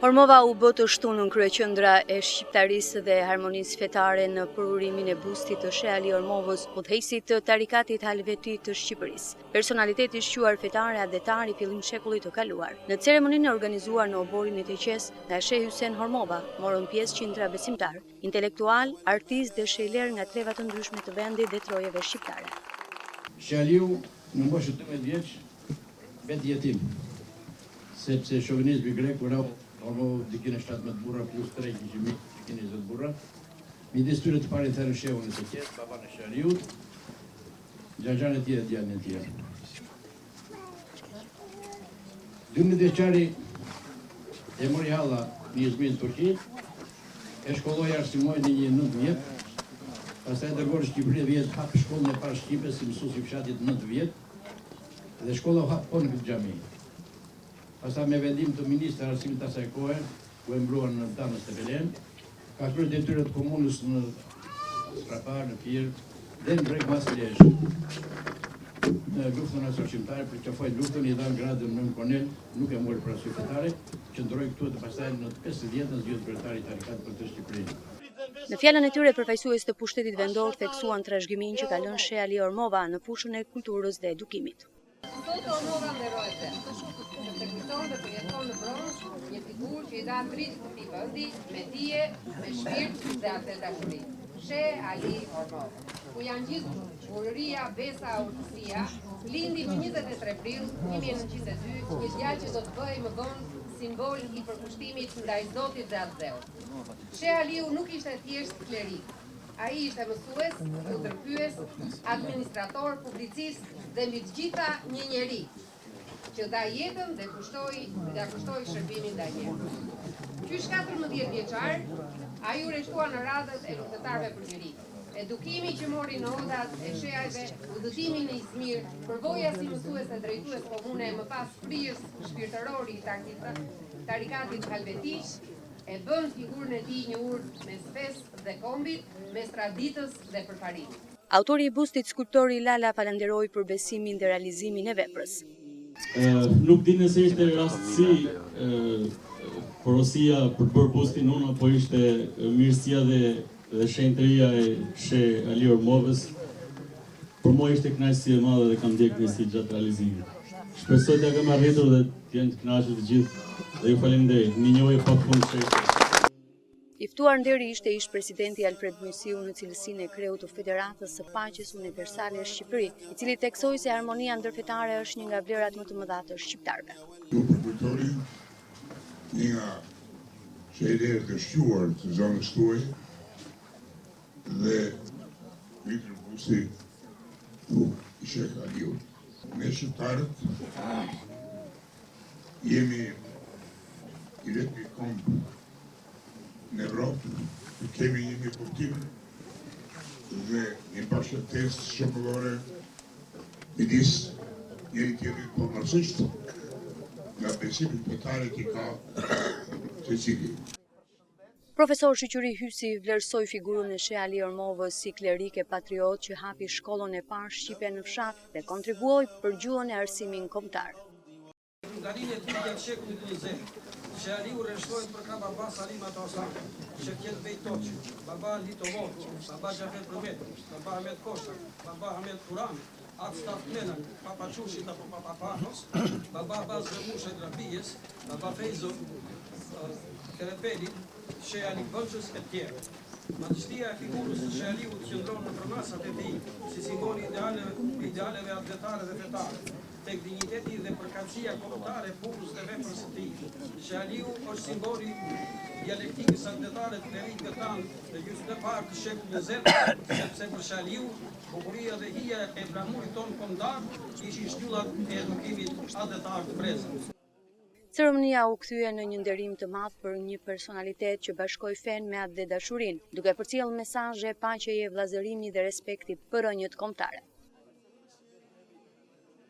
Hormova u bë të shtunën kryeqendra e shqiptarisë dhe harmonisë fetare në përurimin e bustit të Sheh Ali Ormovës, udhëheqësit të Tarikatit Halveti të Shqipërisë. Personaliteti i shquar fetare adhetar i fillim shekullit të kaluar. Në ceremoninë e organizuar në oborin e Teqes, nga Sheh Hysén Hormova, morën pjesë qindra besimtar, intelektual, artist dhe shehler nga treva të ndryshme të vendit dhe trojeve shqiptare. Sheh Aliu në moshën 12 vjeç vetë jetim, sepse shovinizmi grek u rau Ormovë dikin e 17 burra plus 3 kishimi, dikin 20 burra. Midis tyre të parin thërë shehun e Teqes, baba në Sheh Aliut, Gjaxhan e tij dhe djalin e tij. 12 vjeçari e mori halla në Izmir, Turqi, e shkolloi arsimoi në një 9 vjet, pastaj dërgoi në Shqipëri 10 hap shkollën e parë shqipe si mësues i fshatit 9 vjet, dhe shkolla u hap po në këtë xhami. Pastaj me vendim të ministrit arsimit të asaj kohe, ku e mbruan në Tanës të Belen, ka kryer detyrat e komunës në Strapar, në Fier dhe në Breg Mas Lezhë. Në luftën asociimtare për të fajt luftën i dhan gradën nën Konel, nuk e mori parasysh fetare, qëndroi këtu dhe pastaj në 50 vjet zgjodhi kryetari i Tarikatit për të Shqipërinë. Në fjalën e tyre, përfaqësues të pushtetit vendor theksuan trashëgiminë që ka lënë Sheh Ali Ormova në fushën e kulturës dhe edukimit. Sot Ormova nderohete, sepse kujton dhe përjeton në bronz një figurë që i dha dritë këtij vendi me dije, me shpirt dhe atë dashuri. Sheh Ali Ormova, ku janë gjithë bururia, besa, urtësia, lindi më 23 prill 1902, një djalë që do të bëhej më vonë simbol i përkushtimit ndaj Zotit dhe atë Zeut. Sheh Aliu nuk ishte thjesht klerik. Ai ishte mësues, ndërpyes, administrator, publicist dhe mbi të gjitha një njeri që dha jetën dhe kushtoi shërbimin ndaj njerëzve. Qysh 14 vjeçar, ai u rreshtua në radhët e luftëtarëve për liri. Edukimi që mori në odat e shehajve, udhëtimi në Izmir, përvoja si mësues e drejtues komune, më pas prirës shpirtëror i Tarikatit Halveti, e bën figurën e tij një urdh mes fesë dhe kombit, mes traditës dhe përparimit. Autori i bustit, skulptori Lala, falenderoi për besimin dhe realizimin e veprës. Nuk di nëse ishte rastësi porosia për bërë bustin unë, apo ishte mirësia dhe shenjtëria e Sheh Ali Ormovës. Për mua ishte kënaqësi e madhe dhe kam ndjekë si gjatë realizimit. Shpresoj t'ja kam arritur dhe t'jenë të kënaqur të gjithë dhe ju falenderoj. Minjoj pa fund Sheh. I ftuar nderi ishte ish presidenti Alfred Muisiu në cilësinë e kreut të Federatës së Paqes Universale Shqipëri, i cili theksoi se harmonia ndërfetare është një nga vlerat më të mëdha të shqiptarëve. Ju përkujtoni një nga shehlerët e shquar të zonës tuaj dhe vitër busti i Sheh Aliut. Ne shqiptarët jemi i vetmi kombë në Evropë, kemi një kuptim dhe një bashkëtesë shoqërore midis njëri tjetrit, por mërsisht nga besimi fetare që ka secili. Profesor Shqyqyri Hysi vlerësoi figurën e Sheh Ali Ormovës si klerik e patriot që hapi shkollën e parë shqipe në fshat dhe kontribuoi për gjuhën e arsimin kombëtar. Ngarinë e tij gjatë shekullit 20, Sheh Aliu rreshtohet për ka baba Salim Atasan, Shevket Bejtoç, baba Litovov, baba Xhafet Promet, baba Ahmet Koshta, baba Ahmet Kurani, Akstaf Menan, Papa Qushit apo Papa Panos, baba Abbas Musha Drabijes, baba Feizo Kerepeli, Sheh Ali Boçës e tjerë. Madhështia e figurës së Sheh Aliut qëndron në përmasat e tij, si simboli idealeve atletare dhe fetare, tek dinjiteti dhe përkatësia kombëtare e punës dhe veprës së tij. Sheh Aliu është simboli dialektikës atletare të kleritëve tanë të gjysmëparë të shekullit 20, sepse për Sheh Aliu bukuria dhe hija e flamurit tonë kombëtar ishin shtyllat e edukimit atletar të brezës. Ceremonia u kthye në një nderim të madh për një personalitet që bashkoi fen me atë dhe dashurinë, duke përcjellë mesazhe paqeje, vllazërimi dhe respekti për rënjët kombëtare.